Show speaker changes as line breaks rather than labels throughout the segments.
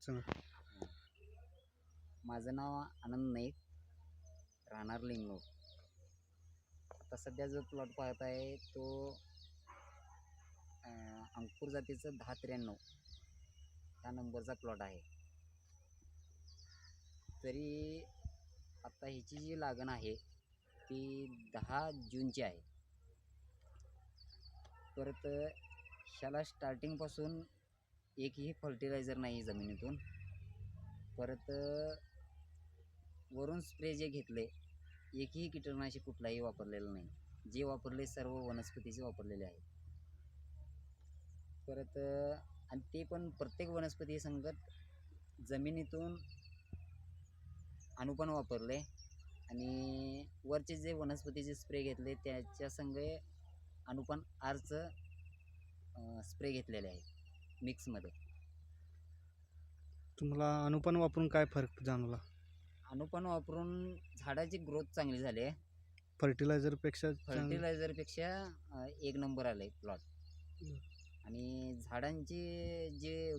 सांगा.
माझं नाव आनंद नाईक, राहणार लिंगलोड. आता सध्या जो प्लॉट पाहत आहे तो अंकुर जातीचं 1093 हा नंबरचा प्लॉट आहे. तरी आता ह्याची जी लागण आहे ती 10 जूनची आहे. परत ह्याला स्टार्टिंगपासून एकही फर्टिलायझर नाही जमिनीतून. परत वरून स्प्रे जे घेतले एकही कीटकनाशक कुठलाही वापरलेलं नाही. जे वापरले सर्व वनस्पतीचे वापरलेले आहे. परत आणि ते पण प्रत्येक वनस्पती संगत जमिनीतून अनुपण वापरले आणि वरचे जे वनस्पतीचे स्प्रे घेतले त्याच्या संग अनुपण आरचं स्प्रे घेतलेले आहे मिक्समध्ये.
तुम्हाला अनुपण वापरून काय फरक जाणवला?
अनुपण वापरून झाडाची ग्रोथ चांगली झाली आहे.
फर्टिलायझरपेक्षा
एक नंबर आले प्लॉट. आणि झाडांची जे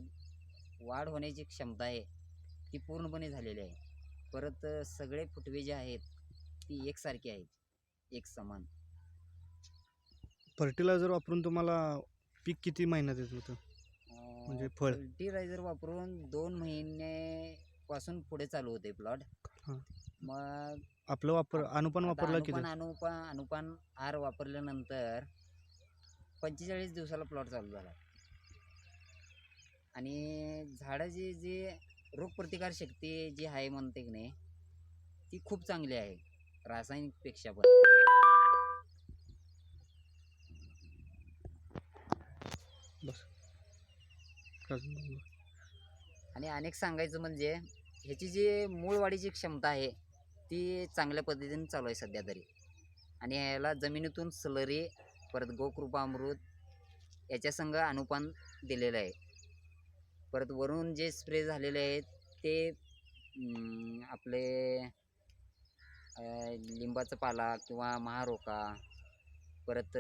वाढ होण्याची क्षमता आहे ती पूर्णपणे झालेली आहे. परत सगळे फुटवे जे आहेत ती एकसारखी आहेत, एक समान.
फर्टिलायझर वापरून तुम्हाला पीक किती महिन्यात येत होतं? म्हणजे फळ
फर्टिलायझर वापरून 2 महिन्यापासून पुढे चालू होते प्लॉट. मग
आपलं अनुपण वापरलं की
अनुपण आर वापरल्यानंतर 45 दिवसाला प्लॉट चालू झाला. आणि झाडाची जी रोगप्रतिकार शक्ती जी आहे म्हणते की नाही ती खूप चांगली आहे रासायनिकपेक्षा पण.
बस.
आणि अनेक सांगायचं म्हणजे ह्याची जी मूळ वाढीची क्षमता आहे ती चांगल्या पद्धतीने चालू आहे सध्या तरी. आणि ह्याला जमिनीतून स्लरी परत गोकृपामृत याच्या संग अनुपान दिलेलं आहे. परत वरून जे स्प्रे झालेले आहेत ते आपले लिंबाचा पाला किंवा महारोका, परत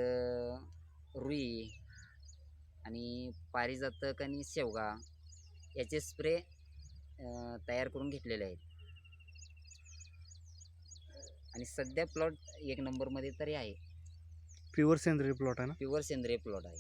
रुई आणि पारिजातक आणि शेवगा याचे स्प्रे तयार करून घेतलेले आहेत. आणि सध्या प्लॉट 1 नंबरमध्ये तरी आहे.
प्युअर सेंद्रिय प्लॉट आहे ना?
प्युअर सेंद्रिय प्लॉट आहे.